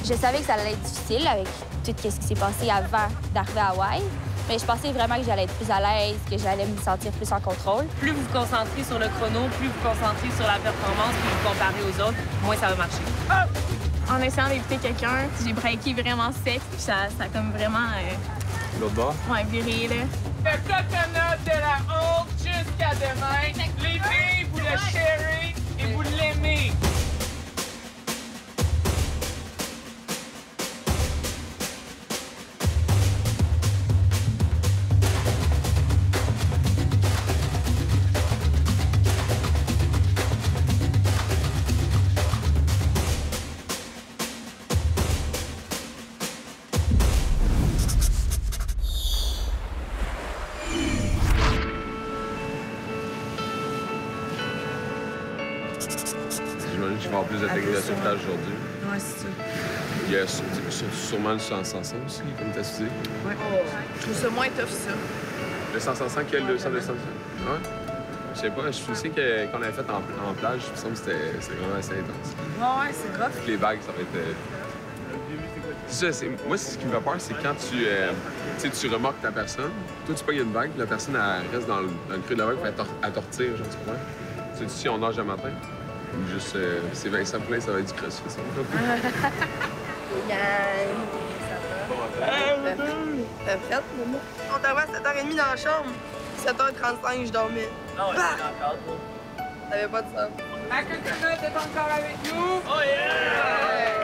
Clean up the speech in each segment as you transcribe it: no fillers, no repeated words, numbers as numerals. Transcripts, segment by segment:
Je savais que ça allait être difficile avec tout ce qui s'est passé avant d'arriver à Hawaï. Mais je pensais vraiment que j'allais être plus à l'aise, que j'allais me sentir plus en contrôle. Plus vous vous concentrez sur le chrono, plus vous vous concentrez sur la performance, plus vous comparez aux autres, moins ça va marcher. En essayant d'éviter quelqu'un, j'ai breaké vraiment sec, puis ça a comme vraiment... L'autre bord? Ouais, viré, là. Le coconut de la honte jusqu'à demain. Les filles, vous le chérez et vous l'aimez. J'imagine qu'il va y avoir plus de techniques de sauvetage aujourd'hui. Ouais, c'est ça. Il y a sûrement le 100-100 aussi, comme tu as dit. Ouais. Je trouve ça moins tough, ça. Le 100-100 qu'il y a le 200-200. Ouais. Je sais pas, je sais qu'on avait fait en plage, il me semble que c'était vraiment assez intense. Ouais, c'est rough. Les vagues, ça va être... C'est ça, moi, ce qui me fait peur, c'est quand tu remorques ta personne, toi, tu pognes une vague, puis la personne, elle reste dans le creux de la vague, puis elle te retire, genre, tu comprends? Tu sais, si on nage le matin, ou juste, c'est Vincent Poulin, ça va être du crossfit, ça. T'es prête, maman? On t'avait à 7h30 dans la chambre. 7h35, je dormais. Non, ouais, T'avais pas de ça. La coconut est encore avec nous. Oh yeah!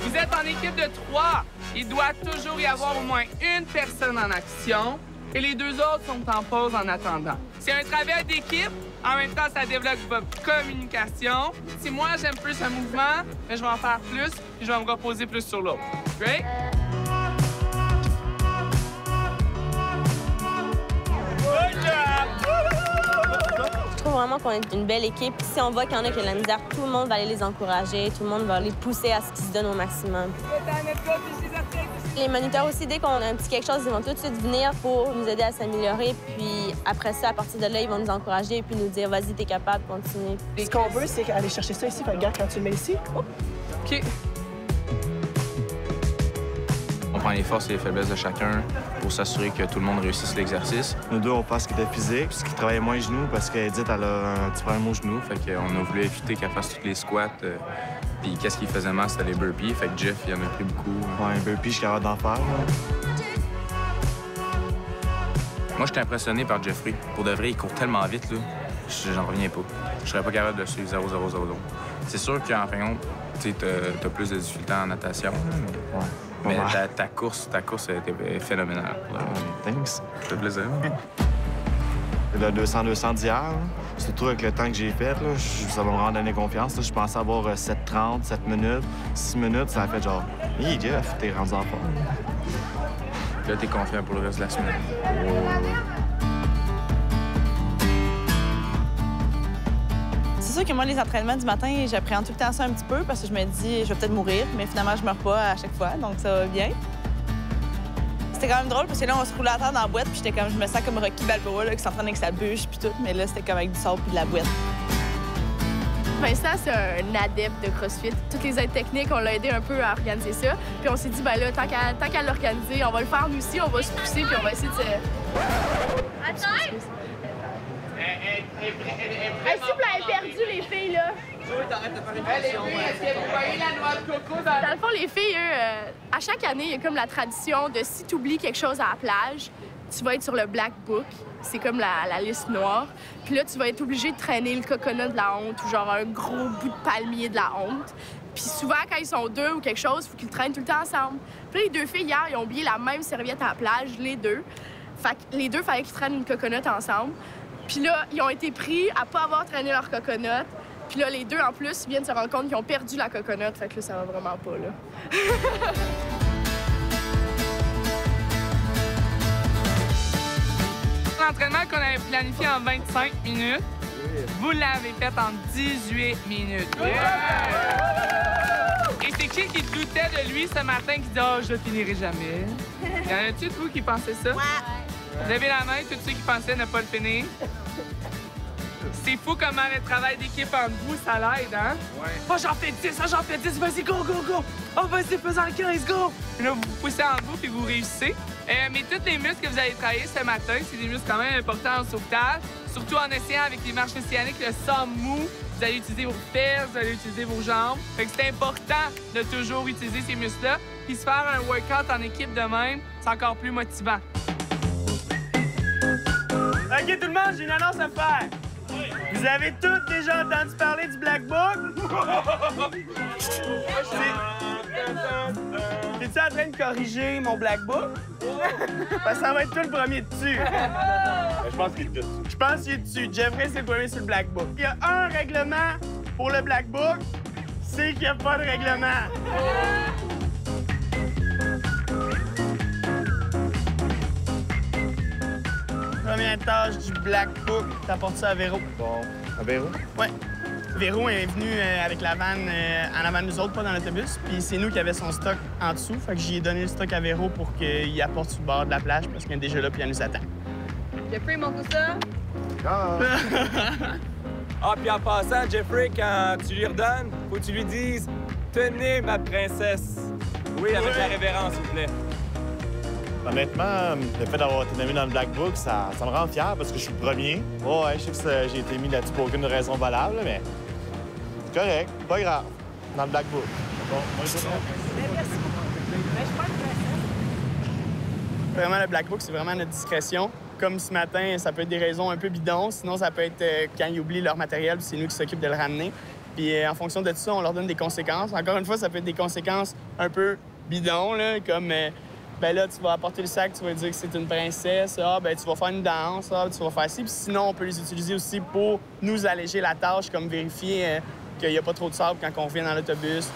Vous êtes en équipe de 3. Il doit toujours y avoir au moins une personne en action et les deux autres sont en pause en attendant. C'est un travail d'équipe. En même temps, ça développe votre communication. Si moi, j'aime plus un mouvement, mais je vais en faire plus et je vais me reposer plus sur l'autre. Great? Je trouve vraiment qu'on est une belle équipe. Si on voit qu'il y en a qui ont de la misère, tout le monde va aller les encourager, tout le monde va les pousser à ce qu'ils se donnent au maximum. Les moniteurs aussi, dès qu'on a un petit quelque chose, ils vont tout de suite venir pour nous aider à s'améliorer. Puis après ça, à partir de là, ils vont nous encourager et puis nous dire « Vas-y, t'es capable, continue ». Ce qu'on veut, c'est aller chercher ça ici. Regarde, quand tu le mets ici, OK. On prend les forces et les faiblesses de chacun pour s'assurer que tout le monde réussisse l'exercice. Nous deux, on passe ce qui était physique, puis ce qui travaillait moins les genoux, parce qu'Edith, elle a un petit problème aux genoux. Fait qu'on a voulu éviter qu'elle fasse tous les squats. Puis qu'est-ce qui faisait mal, c'était les burpees. Fait que Jeff, il en a pris beaucoup. Ouais, un burpee, je suis capable d'en faire. Là. Moi, j'étais impressionné par Jeffrey. Pour de vrai, il court tellement vite, là. J'en reviens pas. Je serais pas capable de suivre 0-0-0. C'est sûr qu'en fin de compte, tu as plus de difficultés en natation. Ouais. Mais ta course était phénoménale. Thanks. Ça fait plaisir. Le 200-200 d'hier, surtout avec le temps que j'ai fait, là, ça va me vraiment donner confiance. Là. Je pensais avoir 7:30, 7 minutes, 6 minutes. Ça a fait genre, « Hey, Jeff, t'es rendu en forme. » Là, t'es confiant pour le reste de la semaine. C'est sûr que moi, les entraînements du matin, j'appréhende tout le temps ça un petit peu parce que je me dis, je vais peut-être mourir, mais finalement, je meurs pas à chaque fois, donc ça va bien. C'était quand même drôle parce que là, on se roulait à terre dans la boîte, puis j'étais comme, je me sens comme Rocky Balboa, là, qui s'entraîne avec sa bûche, puis tout, mais là, c'était comme avec du sable puis de la boîte. Vincent, c'est un adepte de CrossFit. Toutes les aides techniques, on l'a aidé un peu à organiser ça. Puis on s'est dit, ben là, tant qu'à l'organiser, on va le faire nous aussi, on va se pousser, puis on va essayer de se... Attends! S'il vous plaît, elle est perdue, les filles, là. Les filles, est-ce que vous voyez la noix de coco Dans le fond, les filles, à chaque année, il y a comme la tradition de si tu oublies quelque chose à la plage, tu vas être sur le Black Book. C'est comme la liste noire. Puis là, tu vas être obligé de traîner le coconut de la honte ou genre un gros bout de palmier de la honte. Puis souvent, quand ils sont deux ou quelque chose, il faut qu'ils traînent tout le temps ensemble. Puis là, les deux filles, hier, ils ont oublié la même serviette à la plage, les deux. Fait que les deux, fallait qu'ils traînent une coconut ensemble. Puis là, ils ont été pris à pas avoir traîné leur coconut. Puis là, les deux, en plus, ils viennent de se rendre compte qu'ils ont perdu la coconut. Fait que là, ça va vraiment pas, là. L'entraînement qu'on avait planifié en 25 minutes, vous l'avez fait en 18 minutes. Et c'est Qui doutait de lui ce matin qui dit « Oh, je le finirai jamais ». Y en a-tu de vous qui pensaient ça? Ouais. Levez la main, tous ceux qui pensaient ne pas le finir. C'est fou comment le travail d'équipe entre vous, ça l'aide, hein? Ouais. Oh, j'en fais 10, j'en fais 10, vas-y, go, go, go! Oh, vas-y, fais-en 15, go! Et là, vous vous poussez en vous puis vous réussissez. Mais tous les muscles que vous allez travailler ce matin, c'est des muscles quand même importants en sauvetage, surtout en essayant avec les marches océaniques, le sang mou. Vous allez utiliser vos fesses, vous allez utiliser vos jambes. Fait que c'est important de toujours utiliser ces muscles-là. Puis se faire un workout en équipe de même, c'est encore plus motivant. OK, tout le monde, j'ai une annonce à faire. Vous avez tous déjà entendu parler du Black Book? T'es-tu en train de corriger mon Black Book? Parce que ça va être toi le premier dessus. Je pense qu'il est dessus. Je pense qu'il est dessus. Jeffrey, c'est le premier sur le Black Book. Il y a un règlement pour le Black Book, c'est qu'il n'y a pas de règlement. Première tâche du Black Book, t'apportes ça à Véro. Bon, à Véro? Ouais. Véro est venu avec la vanne en avant de nous autres, pas dans l'autobus. Puis c'est nous qui avions son stock en dessous. Fait que j'ai donné le stock à Véro pour qu'il apporte sur le bord de la plage parce qu'il est déjà là puis elle nous attend. Jeffrey, montre ça. Ah, puis en passant, Jeffrey, quand tu lui redonnes, faut que tu lui dises « Tenez, ma princesse ». Oui, avec la révérence, s'il vous plaît. Honnêtement, le fait d'avoir été nommé dans le Black Book, ça me rend fier parce que je suis le premier. Oh, ouais, je sais que j'ai été mis là-dessus pour aucune raison valable, mais c'est correct, pas grave. Dans le Black Book. Bon, moi, je Merci beaucoup. Vraiment, le Black Book, c'est vraiment notre discrétion. Comme ce matin, ça peut être des raisons un peu bidons. Sinon, ça peut être quand ils oublient leur matériel, puis c'est nous qui s'occupent de le ramener. Puis en fonction de tout ça, on leur donne des conséquences. Encore une fois, ça peut être des conséquences un peu bidons, là, comme... ben là, tu vas apporter le sac, tu vas dire que c'est une princesse. Ah, ben tu vas faire une danse. Ah, tu vas faire ci. Puis sinon, on peut les utiliser aussi pour nous alléger la tâche, comme vérifier qu'il n'y a pas trop de sable quand on revient dans l'autobus.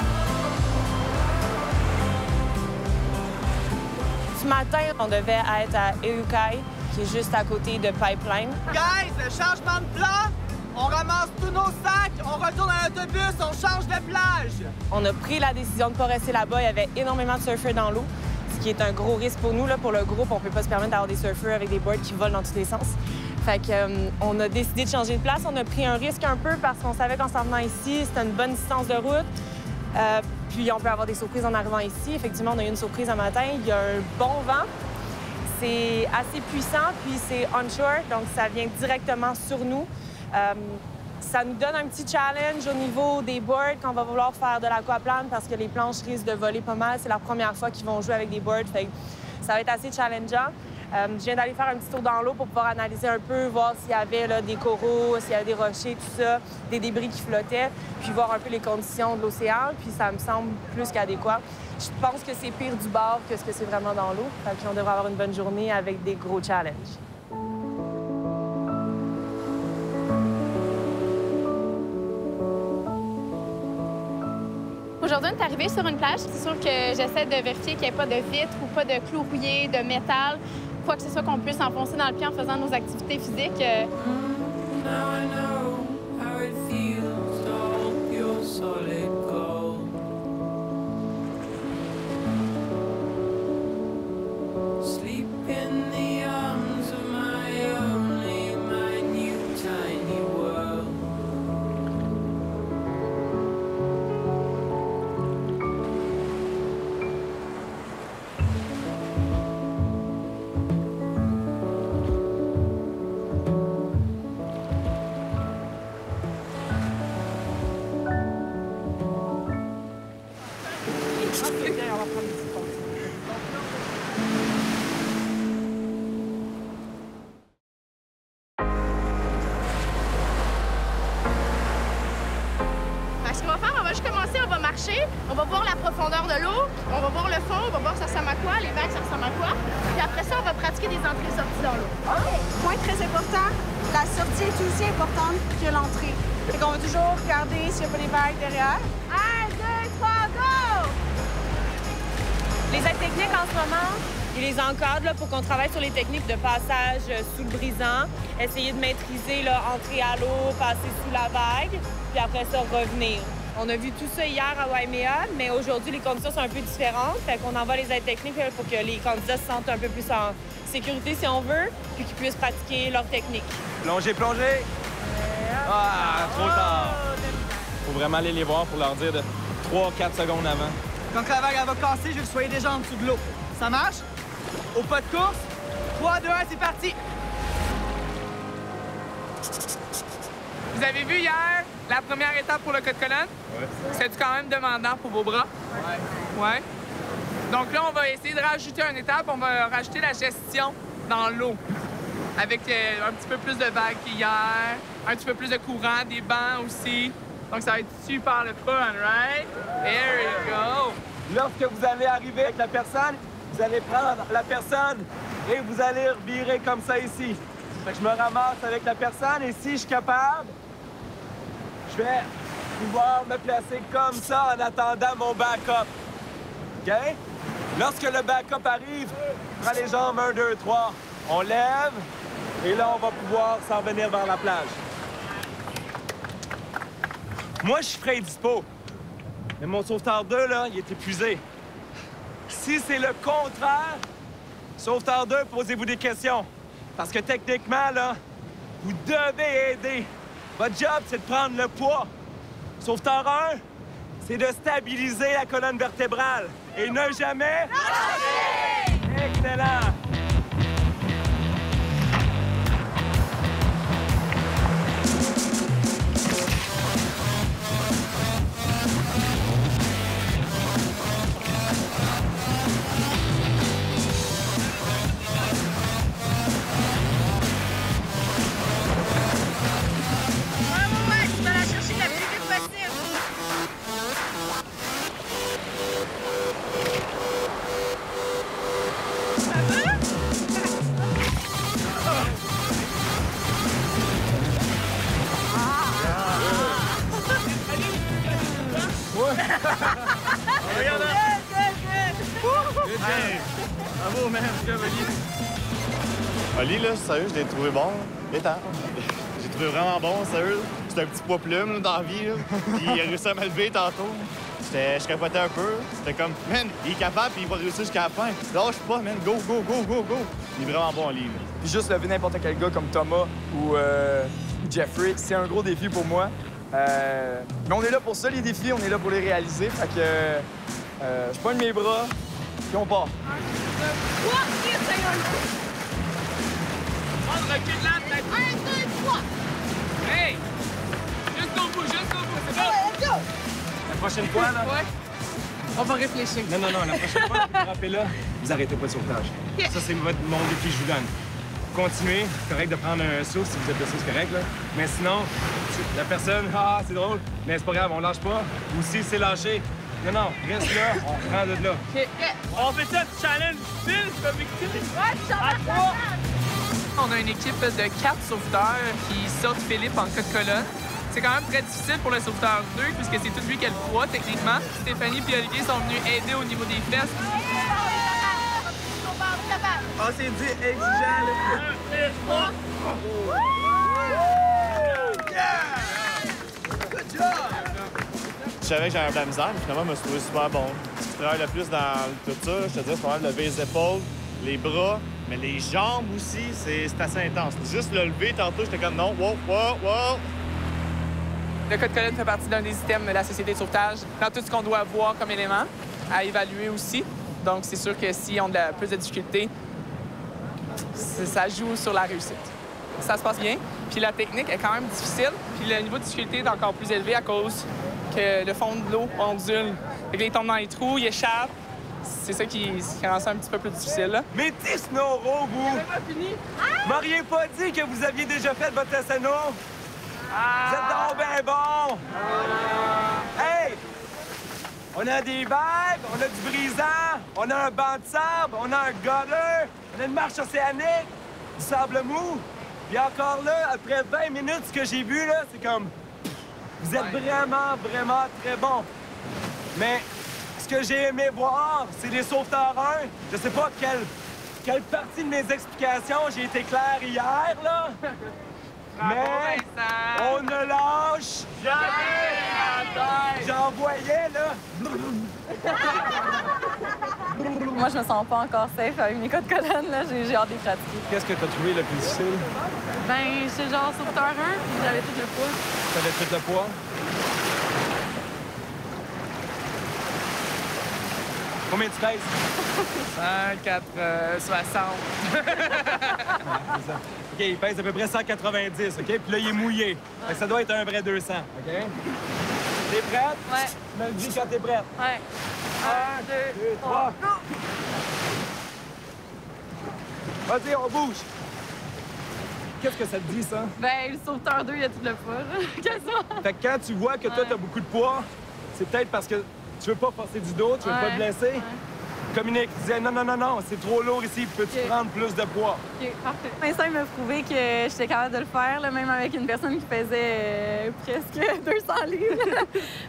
Ce matin, on devait être à Ehukai, qui est juste à côté de Pipeline. Guys, le changement de plan! On ramasse tous nos sacs, on retourne à l'autobus, on change de plage! On a pris la décision de ne pas rester là-bas. Il y avait énormément de surfeurs dans l'eau, ce qui est un gros risque pour nous. Là, pour le groupe, on ne peut pas se permettre d'avoir des surfeurs avec des boards qui volent dans tous les sens. Fait on a décidé de changer de place. On a pris un risque un peu parce qu'on savait qu'en s'en venant ici, c'était une bonne distance de route. Puis on peut avoir des surprises en arrivant ici. Effectivement, on a eu une surprise un matin. Il y a un bon vent. C'est assez puissant, puis c'est onshore, donc ça vient directement sur nous. Ça nous donne un petit challenge au niveau des boards quand on va vouloir faire de l'aquaplane parce que les planches risquent de voler pas mal. C'est la première fois qu'ils vont jouer avec des boards, fait que ça va être assez challengeant. Je viens d'aller faire un petit tour dans l'eau pour pouvoir analyser un peu, voir s'il y avait là, des coraux, s'il y avait des rochers, tout ça, des débris qui flottaient, puis voir un peu les conditions de l'océan, puis ça me semble plus qu'adéquat. Je pense que c'est pire du bord que ce que c'est vraiment dans l'eau. Fait qu'on devrait avoir une bonne journée avec des gros challenges. Aujourd'hui, on est arrivé sur une plage. C'est sûr que j'essaie de vérifier qu'il n'y ait pas de vitres ou pas de clous rouillés, de métal, quoi que ce soit qu'on puisse enfoncer dans le pied en faisant nos activités physiques. On va voir la profondeur de l'eau, on va voir le fond, on va voir ça ressemble à quoi, les vagues ça ressemble à quoi. Puis après ça, on va pratiquer des entrées-sorties dans l'eau. Point très important, la sortie est aussi importante que l'entrée. Fait qu'on va toujours regarder s'il n'y a pas des vagues derrière. 1, 2, 3, go! Les aides techniques en ce moment, ils les encadrent là, pour qu'on travaille sur les techniques de passage sous le brisant, essayer de maîtriser l'entrée à l'eau, passer sous la vague, puis après ça, revenir. On a vu tout ça hier à Waimea, mais aujourd'hui, les conditions sont un peu différentes. Fait qu'on envoie les aides techniques pour que les candidats se sentent un peu plus en sécurité, si on veut, puis qu'ils puissent pratiquer leur technique. Plongez, plongez! Ah, trop tard! Faut vraiment aller les voir pour leur dire de 3-4 secondes avant. Quand la vague elle va casser, je veux que vous soyez déjà en dessous de l'eau. Ça marche? Au pas de course, 3, 2, 1, c'est parti! Vous avez vu hier la première étape pour le code colonne? Ouais. C'était quand même demandant pour vos bras? Ouais. Ouais. Donc là, on va essayer de rajouter une étape. On va rajouter la gestion dans l'eau. Avec un petit peu plus de vagues qu'hier, un petit peu plus de courant, des bancs aussi. Donc ça va être super le fun, right? There you go! Lorsque vous allez arriver avec la personne, vous allez prendre la personne et vous allez revirer comme ça ici. Fait que je me ramasse avec la personne et si je suis capable, je vais pouvoir me placer comme ça en attendant mon backup. OK? Lorsque le backup arrive, prends les jambes 1, 2, 3. On lève et là, on va pouvoir s'en venir vers la plage. Moi, je suis frais et dispo. Mais mon sauveteur 2, là, il est épuisé. Si c'est le contraire, sauveteur 2, posez-vous des questions. Parce que techniquement, là, vous devez aider. Votre job, c'est de prendre le poids. Sauveteur 1, c'est de stabiliser la colonne vertébrale. Et ne jamais... lâcher! Excellent! Bravo, man. Oli, là, sérieux, je l'ai trouvé bon. Étant. J'ai trouvé vraiment bon, sérieux. C'était un petit poids plume là, dans la vie. Là. Puis il a réussi à me lever tantôt. Je capotais un peu. C'était comme, man, il est capable puis il va réussir jusqu'à la fin. Lâche pas, man. Go, go, go, go, go. Il est vraiment bon en livre. Puis juste lever n'importe quel gars comme Thomas ou Jeffrey, c'est un gros défi pour moi. Mais on est là pour ça, les défis. On est là pour les réaliser. Fait que je pogne mes bras, puis on part. On recule là, peut-être. 1, 2, 3. Hey! Jusqu'au bout, c'est bon. Let's go! La prochaine fois, là... Ouais. On va réfléchir. Non, la prochaine fois que vous rappelez là, vous arrêtez pas de sauvetage. Yeah. Ça, c'est mon défi que je vous donne. Continuez, c'est correct de prendre un saut si vous êtes blessé, c'est correct, là. Mais sinon, la personne, ah, c'est drôle, mais c'est pas grave, on lâche pas. Ou si c'est lâché, non, reste là, on reprend de là. OK. On fait ça, challenge, Phil, comme victime. Ouais, on a une équipe de 4 sauveteurs qui sortent Philippe en cas de colonne. C'est quand même très difficile pour le sauveteur 2, puisque c'est tout lui qui a le poids, techniquement. Stéphanie et Olivier sont venus aider au niveau des fesses. Ah, c'est dit exigeant, là. 1, 2, 3. Good job! Je savais que j'avais de la misère, mais finalement, je me suis trouvé super bon. Ce qui travaille le plus dans tout ça, je te dis, c'est pas mal de lever les épaules, les bras, mais les jambes aussi, c'est assez intense. Juste le lever, tantôt, j'étais comme non, wow. Le code colonne fait partie d'un des items de la Société de sauvetage dans tout ce qu'on doit voir comme élément à évaluer aussi. Donc, c'est sûr que si on a plus de difficultés, ça joue sur la réussite. Ça se passe bien, puis la technique est quand même difficile, puis le niveau de difficulté est encore plus élevé à cause que le fond de l'eau ondule. Fait que là, il tombe dans les trous, il échappe. C'est ça qui rend ça un petit peu plus difficile, là. Mais Snowro, vous! M'auriez pas dit que vous aviez déjà fait votre SNO? Vous êtes donc bien bon! Hey! On a des vagues, on a du brisant, on a un banc de sable, on a un gutter, on a une marche océanique, du sable mou. Puis encore là, après 20 minutes, ce que j'ai vu, là, c'est comme... Vous êtes vraiment très bon. Mais ce que j'ai aimé voir, c'est les sauveteurs 1. Je sais pas quelle partie de mes explications j'ai été clair hier, là. Mais on ne lâche jamais! j'en voyais, là! Moi, je me sens pas encore safe avec mes codes colonnes, là. J'ai hâte de les pratiquer. Qu'est-ce que t'as trouvé le plus difficile? Ben, c'est genre sauveteur 1, puis j'avais tout le poids. T'avais tout le poids? Combien tu pèses? 60. OK, il pèse à peu près 190, OK? Puis là, il est mouillé. Fait que ça doit être un vrai 200, OK? T'es prête? Ouais. Tu me le dis quand t'es prête. Ouais. 1, 2, 3. Vas-y, on bouge. Qu'est-ce que ça te dit, ça? Ben, le sauveteur 2, il y a tout le poids, là. Quasiment. Fait que quand tu vois que toi, t'as beaucoup de poids, c'est peut-être parce que tu veux pas forcer du dos, tu veux pas te blesser. Ouais. Communique, disais non, c'est trop lourd ici, peux-tu prendre plus de poids? OK, parfait. Vincent, il m'a prouvé que j'étais capable de le faire, là, même avec une personne qui pesait presque 200 livres.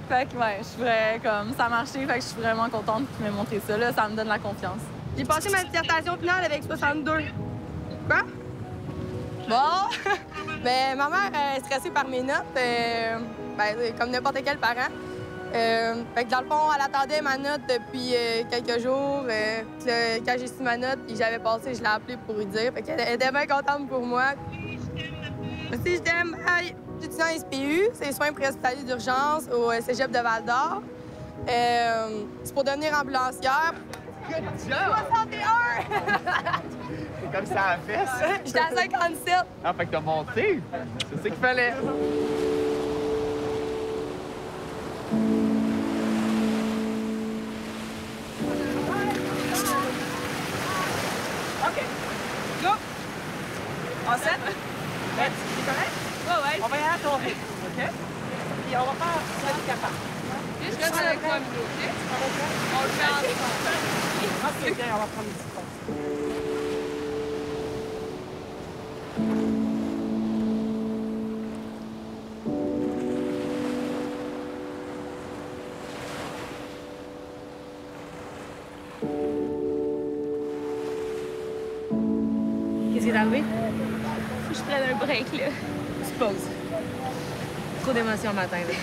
Fait que, ouais, je suis comme ça a marché, fait que je suis vraiment contente qu'il m'ait montré ça, là, ça me donne la confiance. J'ai passé ma dissertation finale avec 62. Quoi? Bon! Ben, ma mère est stressée par mes notes, comme n'importe quel parent. Fait que dans le fond, elle attendait ma note depuis quelques jours. Quand j'ai su ma note et j'avais passé, je l'ai appelée pour lui dire. Fait qu'elle était bien contente pour moi. Aussi, je t'aime. J'étudie en SPU, c'est les soins préhospitaliers d'urgence au cégep de Val-d'Or. C'est pour devenir ambulancière. Good job! 61! C'est comme ça à la fesse. J'étais à 57. Ah, fait que t'as monté. C'est ça qu'il fallait. OK. Go! En 7? C'est correct? Ouais. On va y aller à ton rythme, OK? Puis on va faire ça du capable. Je reste avec toi, Milo, OK? On le fait ensemble. OK, on va prendre une petite pause. Qu'est-ce qui est arrivé? Faut que je prenne un break, là. Tu poses. Trop d'émotions le matin, là.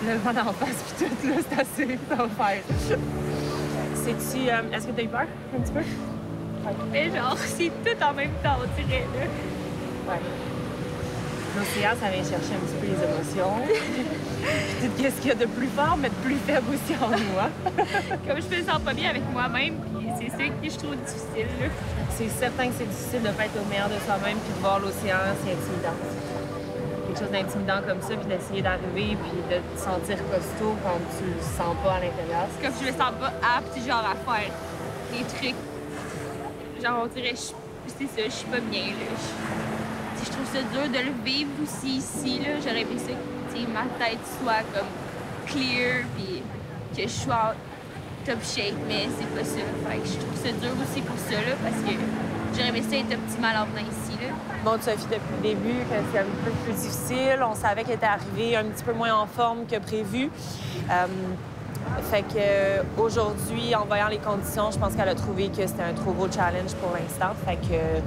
Le vent d'en face, puis tout, là, c'est assez. Ça va faire. C'est-tu... est-ce que t'as eu peur, un petit peu? Mais genre, c'est tout en même temps, on dirait, là. Ouais. L'océan, ça vient chercher un petit peu les émotions. Puis tout qu'est-ce qu'il y a de plus fort, mais de plus faible aussi en moi. Comme je me sens pas bien avec moi-même, puis c'est ça que je trouve difficile, là. C'est certain que c'est difficile de ne pas être au meilleur de soi-même, puis de voir l'océan, c'est intimidant. Quelque chose d'intimidant comme ça, puis d'essayer d'arriver, puis de te sentir costaud quand tu le sens pas à l'intérieur. C'est comme je me sens pas apte, genre, à faire des trucs. Genre, on dirait, c'est ça, je suis pas bien, là. Je trouve ça dur de le vivre aussi ici, là. J'aurais aimé ça que ma tête soit comme clear, puis que je sois top shape, mais c'est pas ça. Fait que je trouve ça dur aussi pour ça, là, parce que j'aurais aimé ça être optimal en venant ici, là. Bon, Sophie, depuis le début, que c'était un peu plus difficile. On savait qu'elle était arrivée un petit peu moins en forme que prévu. Fait que aujourd'hui, en voyant les conditions, je pense qu'elle a trouvé que c'était un trop gros challenge pour l'instant. Fait que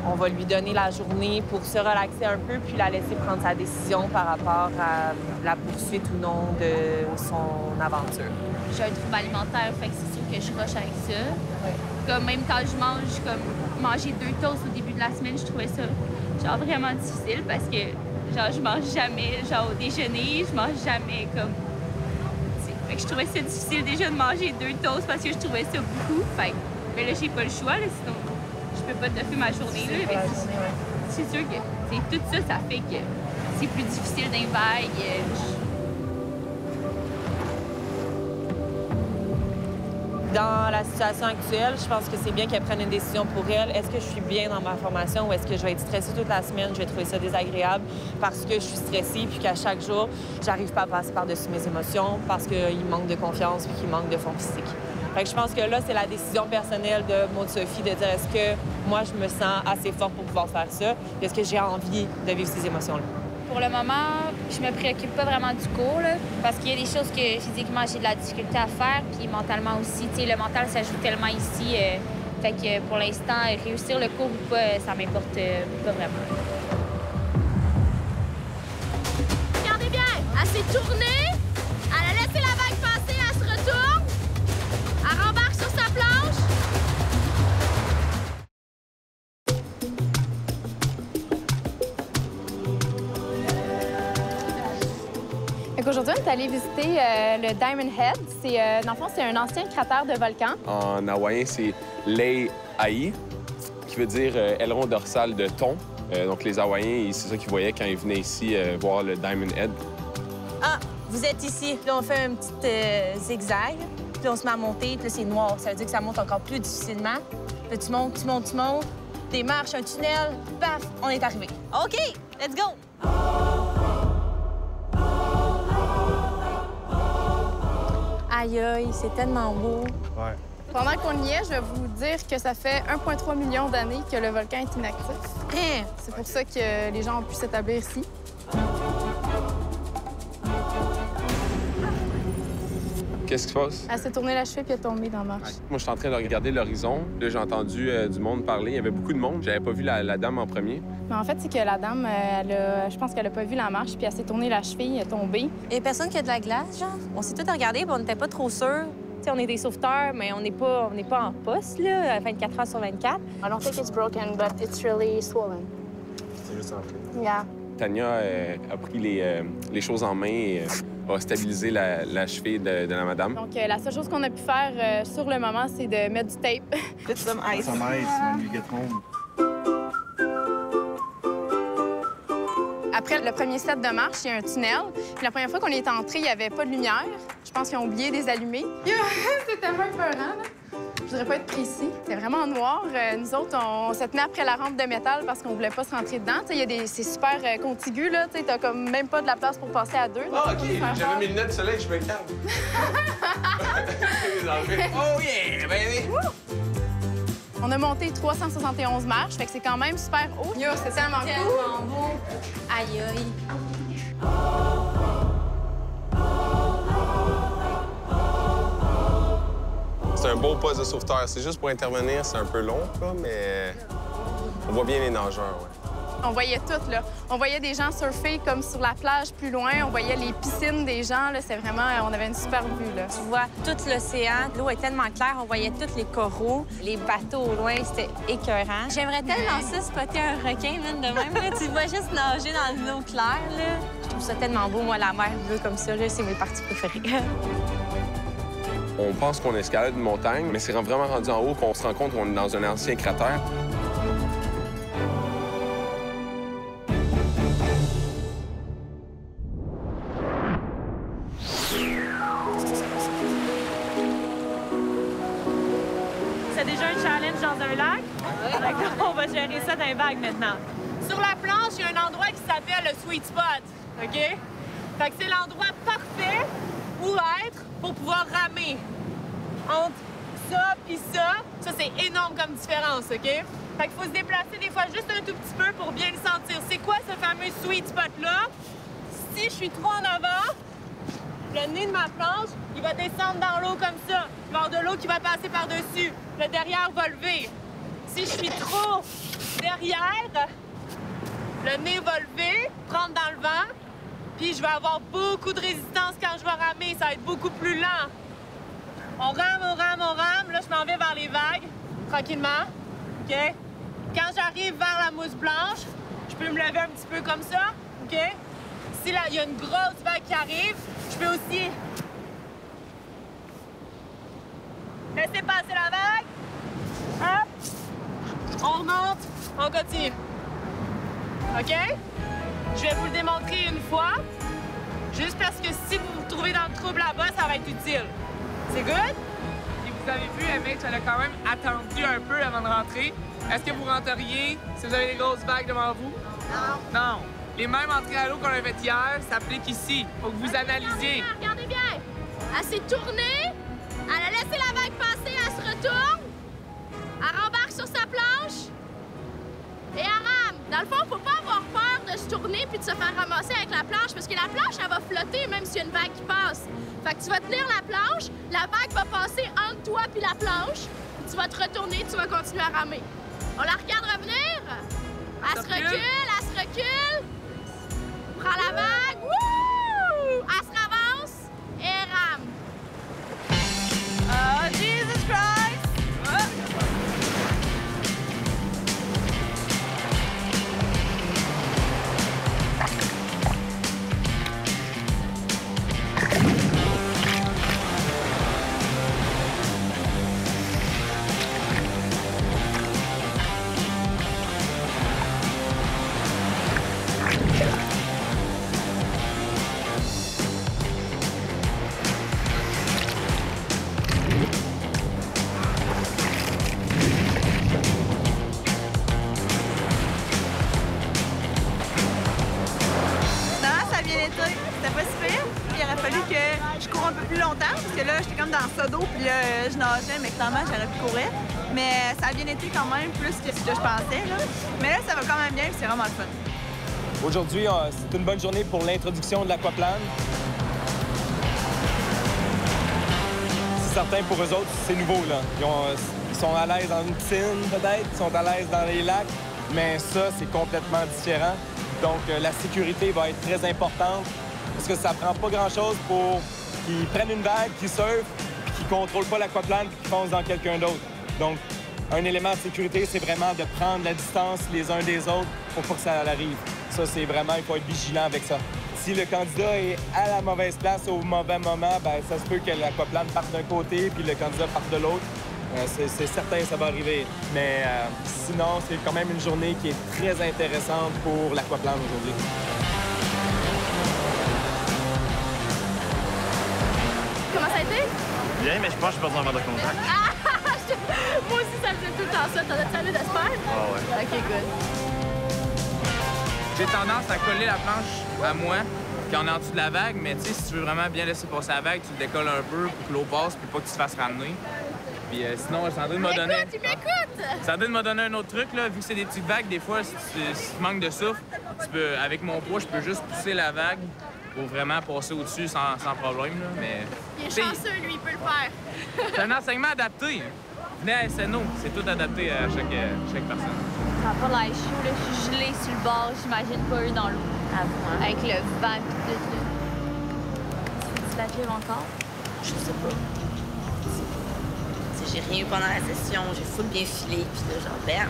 on va lui donner la journée pour se relaxer un peu, puis la laisser prendre sa décision par rapport à la poursuite ou non de son aventure. J'ai un trouble alimentaire, fait que c'est sûr que je rush avec ça. Ouais. Comme même quand je mange, comme manger 2 toasts au début de la semaine, je trouvais ça genre vraiment difficile parce que genre je mange jamais genre au déjeuner, je mange jamais comme. Fait que je trouvais ça difficile déjà de manger 2 toasts parce que je trouvais ça beaucoup. Fait que, mais là j'ai pas le choix là, sinon je peux pas te faire ma journée là. C'est sûr que tout ça, ça fait que c'est plus difficile d'un vague. Dans la situation actuelle, je pense que c'est bien qu'elle prenne une décision pour elle. Est-ce que je suis bien dans ma formation ou est-ce que je vais être stressée toute la semaine? Je vais trouver ça désagréable parce que je suis stressée puis qu'à chaque jour, j'arrive pas à passer par-dessus mes émotions parce qu'il manque de confiance puis qu'il manque de fond physique. Fait que je pense que là, c'est la décision personnelle de Maud Sophie de dire est-ce que moi, je me sens assez forte pour pouvoir faire ça? Est-ce que j'ai envie de vivre ces émotions-là? Pour le moment, je me préoccupe pas vraiment du cours, là, parce qu'il y a des choses que physiquement, j'ai de la difficulté à faire, puis mentalement aussi. Tu sais, le mental, ça joue tellement ici. Fait que pour l'instant, réussir le cours ou pas, ça m'importe pas vraiment. Regardez bien, elle s'est tournée, elle a laissé allé visiter le Diamond Head. Dans le fond, c'est un ancien cratère de volcan. En hawaïen, c'est Lei-Ai, qui veut dire aileron dorsal de thon. Donc, les Hawaïens, c'est ça qu'ils voyaient quand ils venaient ici voir le Diamond Head. Ah, vous êtes ici. Là, on fait un petit zigzag. Puis on se met à monter. Puis là, c'est noir. Ça veut dire que ça monte encore plus difficilement. Là, tu montes, tu montes, tu montes. Des marches, un tunnel. Paf, on est arrivé. OK, let's go! Aïe, aïe, c'est tellement beau. Ouais. Pendant qu'on y est, je vais vous dire que ça fait 1,3 million d'années que le volcan est inactif. Hein? C'est pour ça que les gens ont pu s'établir ici. Qu'est-ce qui se passe? Elle s'est tournée la cheville puis elle est tombée dans la marche. Moi, je suis en train de regarder l'horizon. Là, j'ai entendu du monde parler. Il y avait beaucoup de monde. J'avais pas vu la dame en premier. Mais en fait, c'est que la dame, je pense qu'elle a pas vu la marche puis elle s'est tournée la cheville, elle est tombée. Il y a personne qui a de la glace, genre? On s'est tous regardés puis on n'était pas trop sûrs. T'sais, on est des sauveteurs, mais on n'est pas en poste, là, 24 heures sur 24. I don't think it's broken, but it's really swollen. C'est juste enflé. Yeah. Tania a pris les choses en main et a stabilisé la cheville de la madame. Donc, la seule chose qu'on a pu faire sur le moment, c'est de mettre du tape. Put some ice. Some ice when you get home. Après le premier set de marche, il y a un tunnel. Puis la première fois qu'on est entré, il n'y avait pas de lumière. Je pense qu'ils ont oublié de les allumer. C'était tellement épeurant, là. Je voudrais pas être précis. C'était vraiment noir. Nous autres, on se tenait après la rampe de métal parce qu'on voulait pas se rentrer dedans. C'est super contigu, là. T'as comme même pas de la place pour passer à deux. Ah, OK. J'avais mes lunettes de soleil, je me calme. Oh yeah, baby! On a monté 371 marches, fait que c'est quand même super haut. C'est tellement cool. Beau. Aïe, aïe. C'est un beau poste de sauveteur. C'est juste pour intervenir, c'est un peu long, quoi, mais on voit bien les nageurs, ouais. On voyait tout, là. On voyait des gens surfer comme sur la plage plus loin. On voyait les piscines des gens, là. C'est vraiment... On avait une super vue, là. Tu vois tout l'océan. L'eau est tellement claire. On voyait tous les coraux, les bateaux au loin. C'était écœurant. J'aimerais tellement ça, spotter un requin, même de même. Là. Tu vois juste nager dans l'eau claire, là. Je trouve ça tellement beau, moi, la mer bleue comme ça. Là, c'est mes parties préférées. On pense qu'on escalade une montagne, mais c'est vraiment rendu en haut qu'on se rend compte qu'on est dans un ancien cratère. C'est déjà un challenge dans un lac? D'accord, on va gérer ça dans les vagues maintenant. Sur la planche, il y a un endroit qui s'appelle le sweet spot, OK? Fait que c'est l'endroit parfait où être pour pouvoir ramer. Entre ça puis ça, c'est énorme comme différence, OK? Fait qu'il faut se déplacer des fois juste un tout petit peu pour bien le sentir. C'est quoi ce fameux sweet spot-là? Si je suis trop en avant, le nez de ma planche, il va descendre dans l'eau comme ça. Il va y avoir de l'eau qui va passer par-dessus. Le derrière va lever. Si je suis trop derrière, le nez va lever, prendre dans le vent, puis je vais avoir beaucoup de résistance quand je vais ramer. Ça va être beaucoup plus lent. On rame, on rame, on rame. Là, je m'en vais vers les vagues, tranquillement. OK? Quand j'arrive vers la mousse blanche, je peux me lever un petit peu comme ça. OK? Si là, il y a une grosse vague qui arrive, je peux aussi laisser passer la vague. Hop! On remonte, on continue. OK? Je vais vous le démontrer une fois, juste parce que si vous vous trouvez dans le trouble là-bas, ça va être utile. C'est good? Et vous avez vu, MH, elle a quand même attendu un peu avant de rentrer. Est-ce que vous rentreriez si vous avez des grosses vagues devant vous? Non. Non. Les mêmes entrées à l'eau qu'on avait fait hier s'appliquent ici. Faut que vous analysiez. Regardez bien. Elle s'est tournée, elle a laissé la vague passer, elle se retourne, elle rembarque sur sa planche et elle rame. Dans le fond, faut pas avoir peur de se tourner puis de se faire ramasser avec la planche parce que la planche, elle va flotter même s'il y a une vague qui passe. Fait que tu vas tenir la planche, la vague va passer entre toi puis la planche, puis tu vas te retourner, tu vas continuer à ramer. On la regarde revenir. Elle se recule, elle se recule. Prends la vague. Wouh! Elle se ravance et elle rame. Oh, Jesus Christ! je cours un peu plus longtemps, parce que là, j'étais comme dans le seau d'eau, puis là, je nageais, mais clairement, j'aurais pu courir. Mais ça a bien été quand même, plus que ce que je pensais, là. Mais là, ça va quand même bien, puis c'est vraiment le fun. Aujourd'hui, c'est une bonne journée pour l'introduction de l'aquaplane. C'est certain, pour eux autres, c'est nouveau, là. Ils sont à l'aise dans une piscine, peut-être, ils sont à l'aise dans les lacs, mais ça, c'est complètement différent. Donc, la sécurité va être très importante parce que ça prend pas grand-chose pour qu'ils prennent une vague, qu'ils surfent, puis qu'ils contrôlent pas l'aquaplane puis qu'ils foncent dans quelqu'un d'autre. Donc, un élément de sécurité, c'est vraiment de prendre la distance les uns des autres pour pas que ça arrive. Ça, c'est vraiment, il faut être vigilant avec ça. Si le candidat est à la mauvaise place au mauvais moment, bien, ça se peut que l'aquaplane parte d'un côté puis le candidat parte de l'autre. C'est certain que ça va arriver. Mais sinon, c'est quand même une journée qui est très intéressante pour l'aquaplane aujourd'hui. Comment ça a été? Bien, mais je pense que je suis perdu un verre de contact. Moi aussi, ça me fait tout le temps ça. T'en as salé d'espère? Ah ouais. OK, good. J'ai tendance à coller la planche à moi quand on est en dessous de la vague, mais tu sais, si tu veux vraiment bien laisser passer la vague, tu le décolles un peu pour que l'eau passe puis pas que tu te fasses ramener. Puis sinon, Sandrine m'a donné... Tu m'écoutes! Sandrine m'a donné un autre truc, là. Vu que c'est des petites vagues, des fois, si tu manques de souffle, avec mon poids, je peux juste pousser la vague pour vraiment passer au-dessus sans problème, là. Mais... Il est chanceux, lui, il peut le faire. C'est un enseignement adapté. Venez à SNO, c'est tout adapté à chaque personne. Ça n'a pas l'air chaud, là. Je suis gelée sur le bord, j'imagine pas eux dans l'eau. Avec le vent et tout. Tu fais la gym encore? Je sais pas. J'ai rien eu pendant la session, j'ai full bien filé, puis là, genre, bam.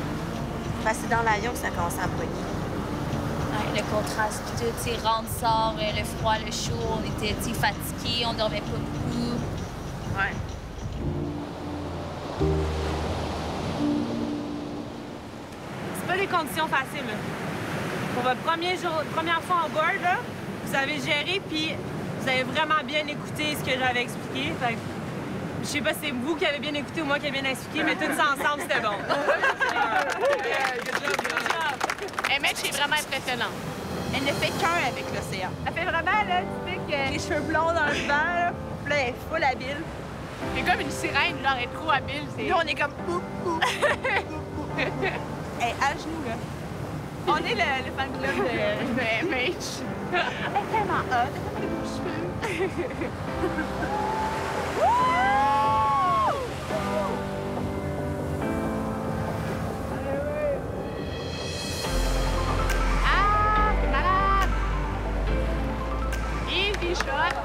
Passer dans l'avion, ça commence à pogner. Ouais, le contraste, tout, tu sais, rentre, sort, le froid, le chaud, on était fatigués, on dormait pas beaucoup. Ouais. C'est pas des conditions faciles, là. Pour votre première fois en board, là, vous avez géré, puis vous avez vraiment bien écouté ce que j'avais expliqué. Fait que, je sais pas si c'est vous qui avez bien écouté ou moi qui ai bien expliqué, mais tout ça ensemble, c'était bon. Hey, Mitch est vraiment impressionnante. Elle ne fait qu'un avec l'océan. Elle fait vraiment, là, tu sais, que les cheveux blonds dans le vent, là, puis là, elle est full habile. C'est comme une sirène, genre, elle est trop habile. Là, on est comme... Elle est à genoux, là. On est le fan club de Mitch. Elle est tellement hot. Elle fait des beaux cheveux. Ah, t'es malade! Easy shot!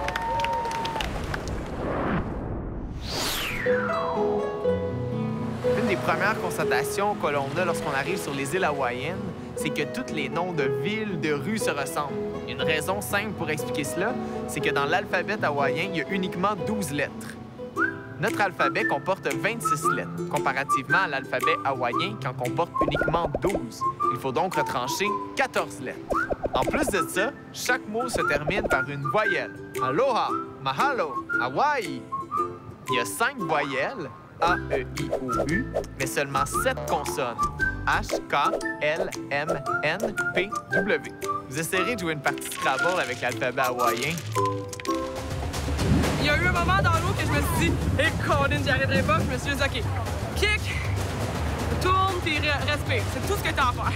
Une des premières constatations que l'on a lorsqu'on arrive sur les îles hawaïennes, c'est que tous les noms de villes, de rues se ressemblent. Une raison simple pour expliquer cela, c'est que dans l'alphabet hawaïen, il y a uniquement 12 lettres. Notre alphabet comporte 26 lettres, comparativement à l'alphabet hawaïen qui en comporte uniquement 12. Il faut donc retrancher 14 lettres. En plus de ça, chaque mot se termine par une voyelle. Aloha, mahalo, Hawaii. Il y a 5 voyelles, A, E, I, O, U, mais seulement 7 consonnes. H, K, L, M, N, P, W. Vous essayerez de jouer une partie Scrabble avec l'alphabet hawaïen. Il y a eu un moment dans l'eau que je me suis dit, hé, Colin, j'y arrêterai pas. Je me suis dit, OK, kick, tourne, puis respire. C'est tout ce que t'as à faire.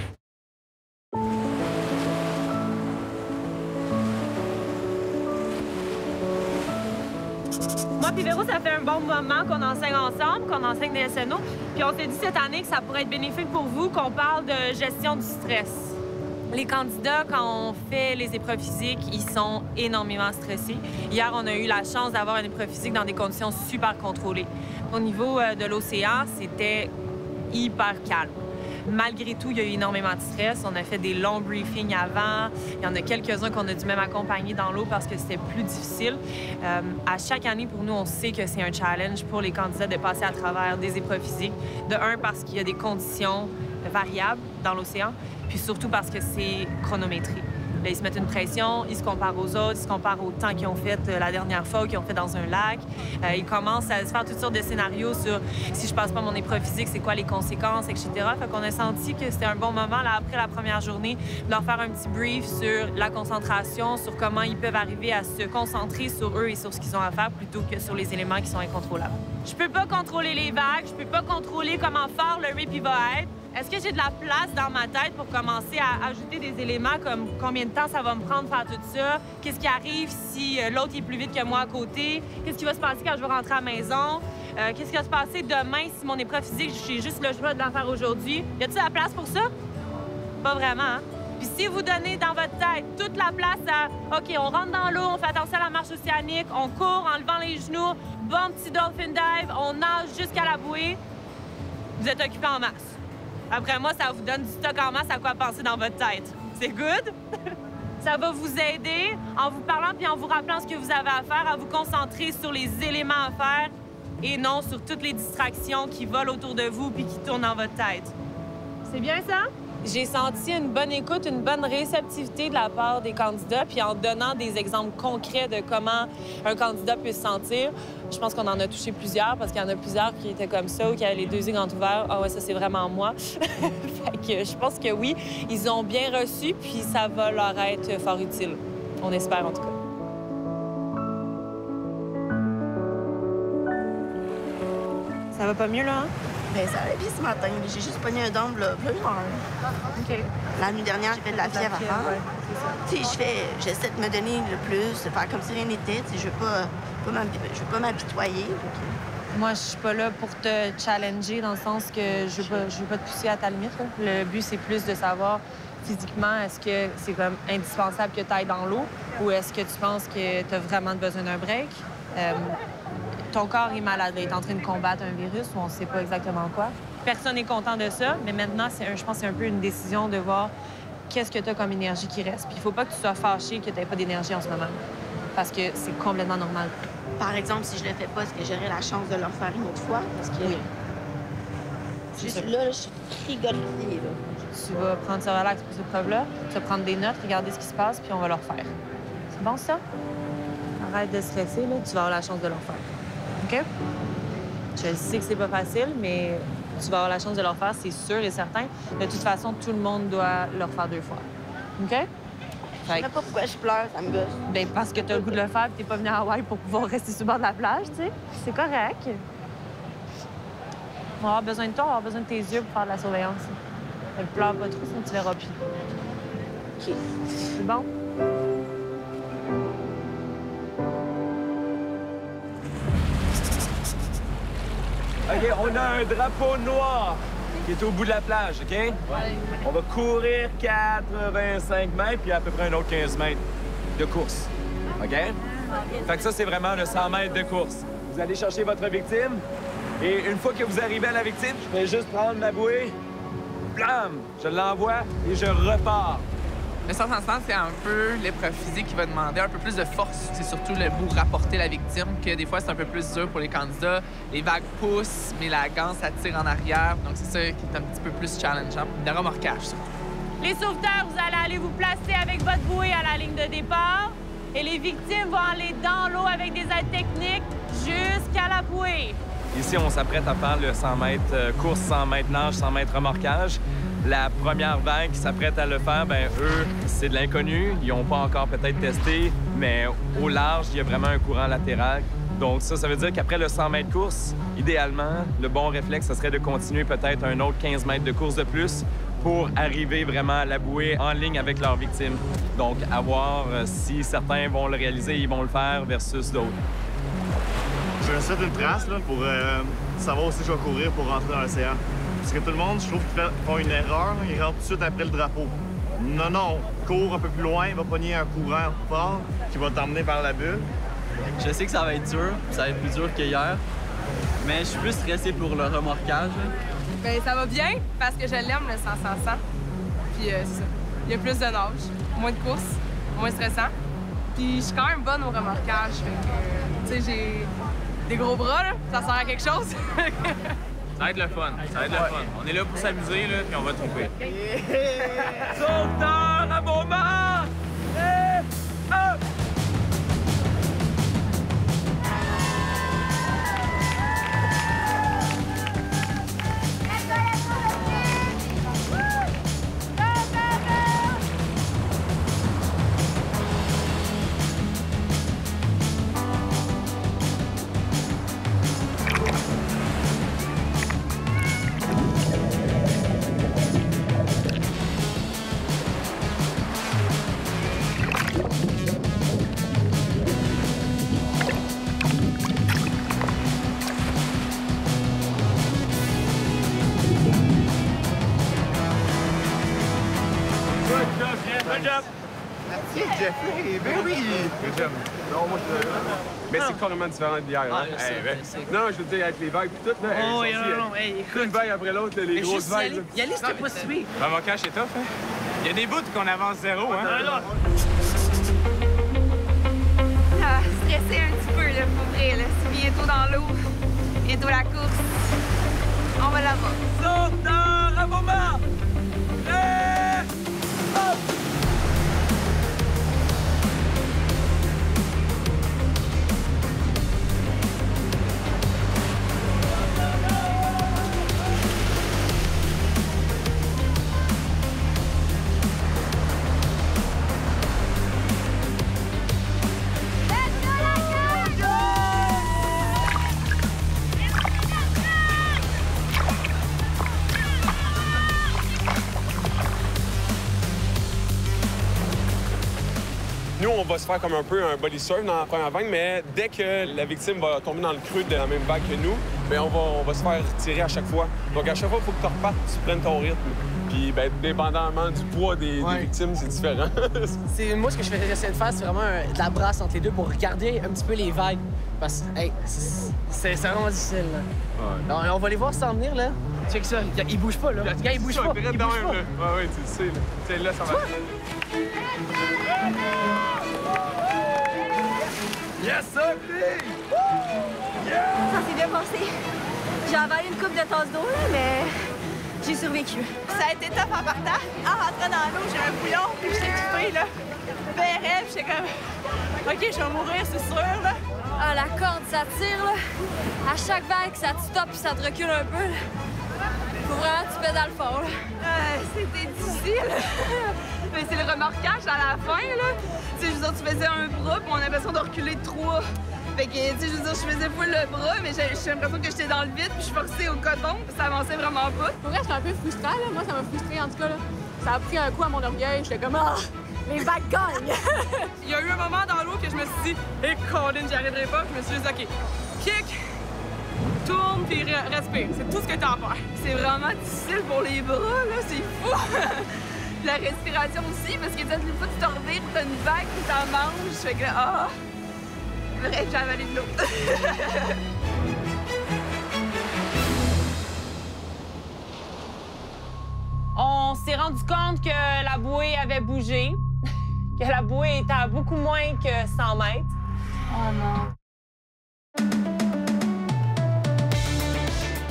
Moi puis Véro, ça fait un bon moment qu'on enseigne ensemble, qu'on enseigne des SNO. Puis on s'est dit cette année que ça pourrait être bénéfique pour vous qu'on parle de gestion du stress. Les candidats, quand on fait les épreuves physiques, ils sont énormément stressés. Hier, on a eu la chance d'avoir une épreuve physique dans des conditions super contrôlées. Au niveau de l'océan, c'était hyper calme. Malgré tout, il y a eu énormément de stress. On a fait des longs briefings avant. Il y en a quelques-uns qu'on a dû même accompagner dans l'eau parce que c'était plus difficile. À chaque année, pour nous, on sait que c'est un challenge pour les candidats de passer à travers des épreuves physiques. De un, parce qu'il y a des conditions variables dans l'océan, puis surtout parce que c'est chronométré. Là, ils se mettent une pression, ils se comparent aux autres, ils se comparent au temps qu'ils ont fait la dernière fois ou qu'ils ont fait dans un lac. Ils commencent à se faire toutes sortes de scénarios sur si je passe pas mon épreuve physique, c'est quoi les conséquences, etc. Fait qu'on a senti que c'était un bon moment, là, après la première journée, de leur faire un petit brief sur la concentration, sur comment ils peuvent arriver à se concentrer sur eux et sur ce qu'ils ont à faire plutôt que sur les éléments qui sont incontrôlables. Je peux pas contrôler les vagues, je peux pas contrôler comment fort le rip il va être. Est-ce que j'ai de la place dans ma tête pour commencer à ajouter des éléments comme combien de temps ça va me prendre faire tout ça? Qu'est-ce qui arrive si l'autre est plus vite que moi à côté? Qu'est-ce qui va se passer quand je vais rentrer à la maison? Qu'est-ce qui va se passer demain si mon épreuve physique, j'ai juste le choix de l'en faire aujourd'hui? Y a-t-il la place pour ça? Pas vraiment, hein? Puis si vous donnez dans votre tête toute la place à OK, on rentre dans l'eau, on fait attention à la marche océanique, on court en levant les genoux, bon petit dolphin dive, on nage jusqu'à la bouée, vous êtes occupé en masse. Après moi, ça vous donne du stock en masse à quoi penser dans votre tête. C'est good? Ça va vous aider en vous parlant puis en vous rappelant ce que vous avez à faire, à vous concentrer sur les éléments à faire et non sur toutes les distractions qui volent autour de vous puis qui tournent dans votre tête. C'est bien ça? J'ai senti une bonne écoute, une bonne réceptivité de la part des candidats, puis en donnant des exemples concrets de comment un candidat peut se sentir. Je pense qu'on en a touché plusieurs, parce qu'il y en a plusieurs qui étaient comme ça ou qui avaient les deux yeux grands ouverts. Ah ouais, ça, c'est vraiment moi. Fait que je pense que oui, ils ont bien reçu, puis ça va leur être fort utile. On espère, en tout cas. Ça va pas mieux, là, hein? Bien, ça allait bien ce matin. J'ai juste pogné un dôme, là, une heure. OK. La nuit dernière, j'ai fait de la fièvre avant. Tu sais, j'essaie de me donner le plus, de faire comme si rien n'était. Je veux pas m'apitoyer. Moi, je suis pas là pour te challenger dans le sens que je veux pas te pousser à ta limite, là. Le but, c'est plus de savoir physiquement, est-ce que c'est comme indispensable que tu ailles dans l'eau ou est-ce que tu penses que tu as vraiment besoin d'un break? Ton corps est malade, il est en train de combattre un virus ou on ne sait pas exactement quoi. Personne n'est content de ça, mais maintenant, je pense que c'est un peu une décision de voir qu'est-ce que tu as comme énergie qui reste. Puis il ne faut pas que tu sois fâché que tu n'aies pas d'énergie en ce moment, parce que c'est complètement normal. Par exemple, si je le fais pas, est-ce que j'aurai la chance de le refaire une autre fois? Parce que... Oui. Juste là, je suis frigorifiée, là. Tu vas prendre ça relax pour cette preuve-là, tu vas prendre des notes, regarder ce qui se passe, puis on va le refaire. C'est bon, ça? Arrête de stresser, là, tu vas avoir la chance de le refaire. OK? Je sais que c'est pas facile, mais tu vas avoir la chance de le refaire, c'est sûr et certain. De toute façon, tout le monde doit le refaire 2 fois. OK? Je sais pas pourquoi je pleure, ça me gosse. Bien, parce que t'as le goût de le faire et t'es pas venu à Hawaï pour pouvoir rester sur le bord de la plage, tu sais. C'est correct. On va avoir besoin de toi, on va avoir besoin de tes yeux pour faire de la surveillance. Ne pleure pas trop, sinon tu verras plus. OK. C'est bon? OK, on a un drapeau noir qui est au bout de la plage, OK? Ouais. On va courir 85 mètres, puis à peu près un autre 15 mètres de course, OK? Fait que ça, c'est vraiment le 100 mètres de course. Vous allez chercher votre victime, et une fois que vous arrivez à la victime, je vais juste prendre ma bouée, blam! Je l'envoie et je repars. Le 100 c'est un peu l'épreuve physique qui va demander un peu plus de force. C'est surtout le bout rapporter la victime, que des fois, c'est un peu plus dur pour les candidats. Les vagues poussent, mais la ganse, ça tire en arrière. Donc, c'est ça qui est un petit peu plus challengeant. Le remorquage, surtout. Les sauveteurs, vous allez aller vous placer avec votre bouée à la ligne de départ. Et les victimes vont aller dans l'eau avec des aides techniques jusqu'à la bouée. Ici, on s'apprête à faire le 100 mètres course, 100 mètres nage, 100 mètres remorquage. La première vague qui s'apprête à le faire, bien, eux, c'est de l'inconnu. Ils n'ont pas encore peut-être testé, mais au large, il y a vraiment un courant latéral. Donc ça veut dire qu'après le 100 mètres course, idéalement, le bon réflexe, ce serait de continuer peut-être un autre 15 mètres de course de plus pour arriver vraiment à la bouée en ligne avec leur victime. Donc, à voir si certains vont le réaliser, ils vont le faire versus d'autres. Je vais essayer une trace là, pour savoir aussi je vais courir pour rentrer dans l'océan. Parce que tout le monde, je trouve qu'ils font une erreur, ils rentrent tout de suite après le drapeau. Non, cours un peu plus loin, il va pogner un courant fort qui va t'emmener vers la bulle. Je sais que ça va être dur, ça va être plus dur qu'hier, mais je suis plus stressé pour le remorquage. Bien, ça va bien parce que je l'aime, le 100-100-100. Puis c'est ça. Il y a plus de nage, moins de courses, moins stressant. Puis je suis quand même bonne au remorquage. Fait que, tu sais, j'ai des gros bras, là. Ça sert à quelque chose. Ça va être le fun. Ça va être le fun. On est là pour s'amuser, là, puis on va tromper. Sauveteur à moment! Jeffrey! Ben oui! J'aime. Non, moi, je mais c'est carrément différent d'hier. Hein? Non, je veux dire, avec les vagues et tout, là. Oh, non, une vague après l'autre, les grosses vagues. Y aller, c'était pas si pire. L'avocage est tough, hein? Il y a des bouts qu'on avance zéro, hein? Ah, stressé un petit peu, là, pour vrai, là. C'est bientôt dans l'eau. Bientôt la course. On va là-bas. Saute dans la bombe! Nous, on va se faire comme un peu un body surf dans la première vague, mais dès que la victime va tomber dans le creux de la même vague que nous, bien, on va se faire tirer à chaque fois. Donc, à chaque fois, il faut que tu repartes, tu prennes ton rythme. Puis, bien, dépendamment du poids des victimes, c'est différent. Moi, ce que j'essaie de faire, c'est vraiment de la brasse entre les deux pour regarder un petit peu les vagues. Parce que, hey, c'est vraiment difficile, là. Ouais. On va les voir s'en venir, là. Check ça, il bouge pas, là. Il bouge pas. Il bouge pas. Ouais, tu le sais, là. Tiens, là, ça va. Yes, sir, fille! Yeah! Ça s'est bien passé. J'ai avalé une coupe de tasse d'eau, là, mais j'ai survécu. Ça a été top en partant. En rentrant dans l'eau, j'ai un bouillon, puis j'étais étouffée, là. Verrée, puis j'étais comme... OK, je vais mourir, c'est sûr, là. Ah, la corde, ça tire, là. À chaque vague, ça te stoppe puis ça te recule un peu, là. Faut vraiment que tu pédales fort, là. C'était difficile. Mais c'est le remorquage à la fin, là. Tu sais, je veux dire, tu faisais un bras, puis on avait l'impression de reculer de 3. Fait que, tu sais, je veux dire, je faisais full le bras, mais j'ai l'impression que j'étais dans le vide, puis je suis forcée au coton, puis ça avançait vraiment pas. Pour vrai, j'étais un peu frustrée, là. Moi, ça m'a frustrée, en tout cas, là. Ça a pris un coup à mon orgueil. J'étais comme, ah, les vagues gagnent! Il y a eu un moment dans l'eau que je me suis dit, hé, Colin, j'y arriverai pas. Je me suis dit, OK, kick, tourne, puis respire. C'est tout ce que t'as à faire. C'est vraiment difficile pour les bras, là. C'est fou! La respiration aussi, parce que une fois que tu te revires, t'as une vague qui t'en mange. Fait que, ah! Bref, j'ai avalé de l'eau. On s'est rendu compte que la bouée avait bougé, que la bouée était à beaucoup moins que 100 mètres. Oh non.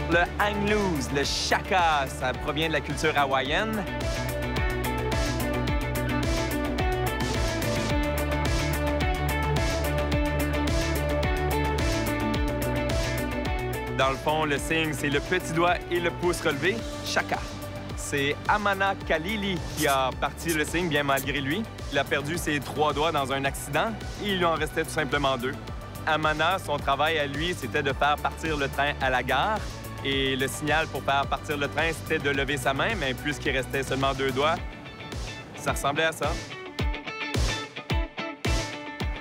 Le hang loose, le shaka, ça provient de la culture hawaïenne. Dans le fond, le signe, c'est le petit doigt et le pouce relevé, shaka. C'est Amana Kalili qui a parti le signe, bien malgré lui. Il a perdu ses 3 doigts dans un accident et il lui en restait tout simplement 2. Amana, son travail à lui, c'était de faire partir le train à la gare. Et le signal pour faire partir le train, c'était de lever sa main, mais puisqu'il restait seulement 2 doigts, ça ressemblait à ça.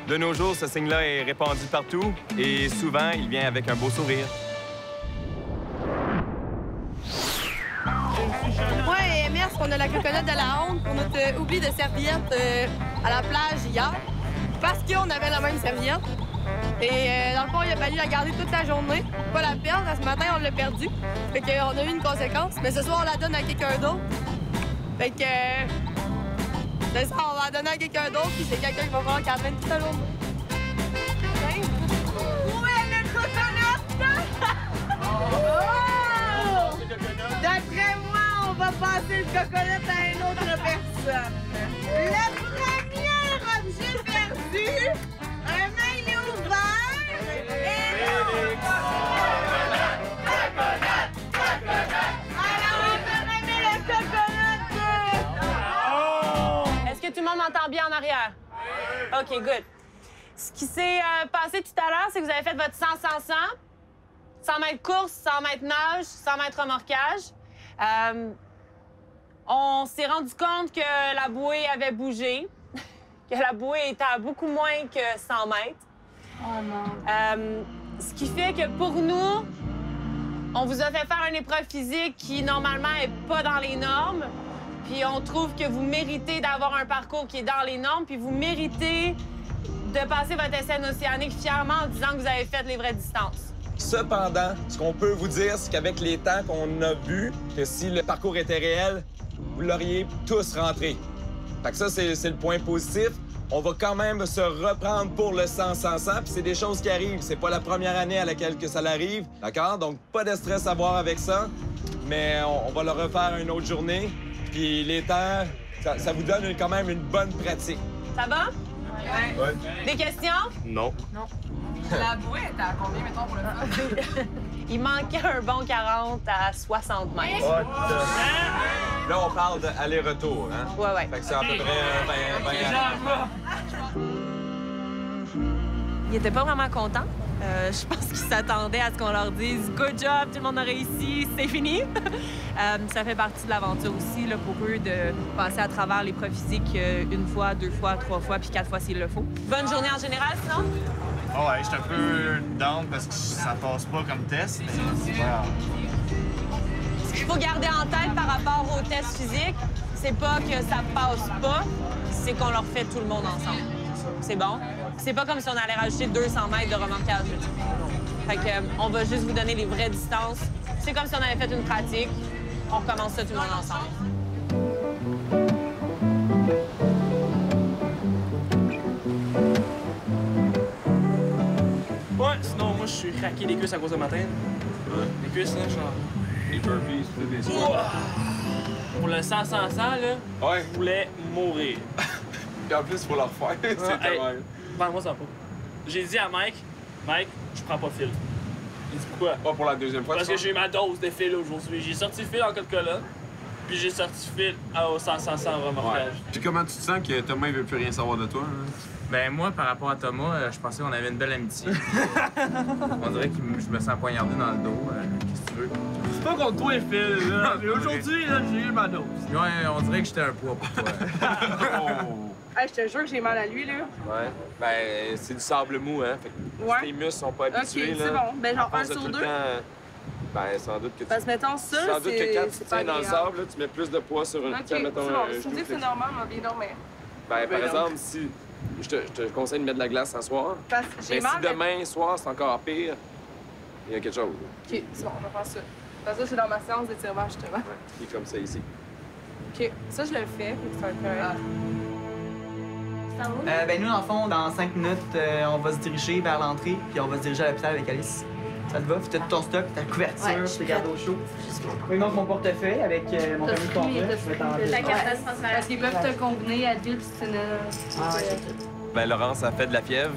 De nos jours, ce signe-là est répandu partout et souvent, il vient avec un beau sourire. Moi et Mers, on a la coconut de la honte pour notre oubli de serviette à la plage hier. Parce qu'on avait la même serviette. Et dans le fond, il a fallu la garder toute la journée. Pas la perdre. Ce matin, on l'a perdue. Fait qu'on a eu une conséquence. Mais ce soir, on la donne à quelqu'un d'autre. Fait que... c'est ça, on va la donner à quelqu'un d'autre. Puis c'est quelqu'un qui va falloir qu'elle amène toute la journée. Où est le coconut? Oh! D'après moi, on va passer le coconut à une autre personne. Le premier objet perdu, un mail ouvert et alors, on peut remettre le coconut. Est-ce que tout le monde m'entend bien en arrière? OK, good. Ce qui s'est passé tout à l'heure, c'est que vous avez fait votre 100-100-100. 100 mètres course, 100 mètres nage, 100 mètres remorquage. On s'est rendu compte que la bouée avait bougé, que la bouée était à beaucoup moins que 100 mètres. Oh non. Ce qui fait que pour nous, on vous a fait faire une épreuve physique qui, normalement, n'est pas dans les normes. Puis on trouve que vous méritez d'avoir un parcours qui est dans les normes, puis vous méritez de passer votre essai océanique fièrement en disant que vous avez fait les vraies distances. Cependant, ce qu'on peut vous dire, c'est qu'avec les temps qu'on a vus, que si le parcours était réel, vous l'auriez tous rentré. Fait que ça, c'est le point positif. On va quand même se reprendre pour le 100-100-100, puis c'est des choses qui arrivent. C'est pas la première année à laquelle que ça l'arrive, d'accord? Donc, pas de stress à voir avec ça, mais on va le refaire une autre journée. Puis les temps, ça vous donne quand même une bonne pratique. Ça va? Ouais. Des questions? Non. Non. La bouée était à combien, mettons, pour le fun? Il manquait un bon 40 à 60 mètres. Là, on parle d'aller-retour, hein? Ouais. Fait que c'est à peu près 20 Il était pas vraiment content. Je pense qu'ils s'attendaient à ce qu'on leur dise « Good job, tout le monde a réussi, c'est fini! » Ça fait partie de l'aventure aussi là, pour eux de passer à travers l'épreuve physique une fois, 2 fois, 3 fois, puis 4 fois s'il le faut. Bonne journée en général, sinon? Oh ouais, j'étais un peu down parce que ça passe pas comme test, mais Ce qu'il faut garder en tête par rapport au test physique, c'est pas que ça passe pas, c'est qu'on leur fait tout le monde ensemble. C'est bon? C'est pas comme si on allait rajouter 200 mètres de remorquage. Fait que, on va juste vous donner les vraies distances. C'est comme si on avait fait une pratique. On recommence ça tout le monde ensemble. Ouais, sinon, moi, je suis craqué les cuisses à cause de matin. Ouais. Les cuisses, là, genre... Les burpees, des squats. Pour le 100-100-100, là, je voulais mourir. Puis en plus, il faut le refaire. C'est tellement... Moi, ça va pas. J'ai dit à Mike, je prends pas fil. Il dit pourquoi? Pas pour la deuxième fois. Parce que j'ai eu ma dose de fil aujourd'hui. J'ai sorti fil en cas de colonne, puis j'ai sorti fil au 100-100-100 remorquage. Ouais. Puis comment tu te sens que Thomas, il veut plus rien savoir de toi? Hein? Ben moi, par rapport à Thomas, je pensais qu'on avait une belle amitié. On dirait que je me sens poignardé dans le dos. Qu'est-ce que tu veux? C'est pas contre toi, Phil. Là. Mais aujourd'hui, j'ai eu ma dose. Ouais, on dirait que j'étais un poids pour toi. Hey, je te jure que j'ai mal à lui, là. Ouais. Ben, c'est du sable mou, hein. Fait que tes muscles sont pas habitués, OK, là. c'est bon. Ben, genre À un force de sur tout le deux. temps, ben, sans doute que tu... Parce que, mettons, ça, Sans doute que quand tu c'est tiens pas dans le agréable. sable, là, tu mets plus de poids sur une... OK, Tiens, mettons, c'est bon. un Si tu genou, me dis que c'est fait- normal, on va bien dormir. Ben, par Ben, exemple, si... Je te conseille de mettre de la glace ce soir. Parce que j'ai Mais mal, si demain soir, c'est encore pire, il y a quelque chose. OK, c'est bon, on va faire ça. Parce que ça, c'est dans ma séance d'étirement, justement. Qui est comme ça ici. OK, ça, je le fais, puis ça va être correct. Ben nous, dans le fond, dans 5 minutes, on va se diriger vers l'entrée, puis on va se diriger à l'hôpital avec Alice. Ça te va? Puis t'as tout ton stock, ta couverture, tes gardes au chaud. Oui, donc mon portefeuille avec mon permis de conduire. Je vais t'enlever. Ta carte d'assurance maladie. Est-ce qu'ils peuvent te convenir adulte si tu ne... Ben, Laurence a fait de la fièvre.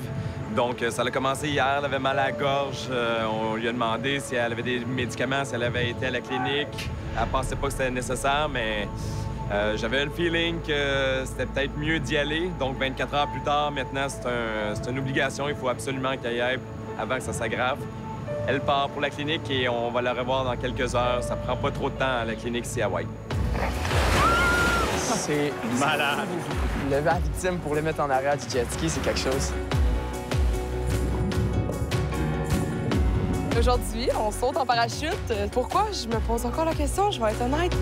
Donc, ça a commencé hier. Elle avait mal à la gorge. On lui a demandé si elle avait des médicaments, si elle avait été à la clinique. Elle pensait pas que c'était nécessaire, mais j'avais le feeling que c'était peut-être mieux d'y aller. Donc, 24 heures plus tard, maintenant, c'est une obligation. Il faut absolument qu'elle y aille avant que ça s'aggrave. Elle part pour la clinique et on va la revoir dans quelques heures. Ça prend pas trop de temps à la clinique ici à Hawaï. C'est malade. Lever la victime pour le mettre en arrière du jet ski, c'est quelque chose. Aujourd'hui, on saute en parachute. Pourquoi? Je me pose encore la question, je vais être honnête.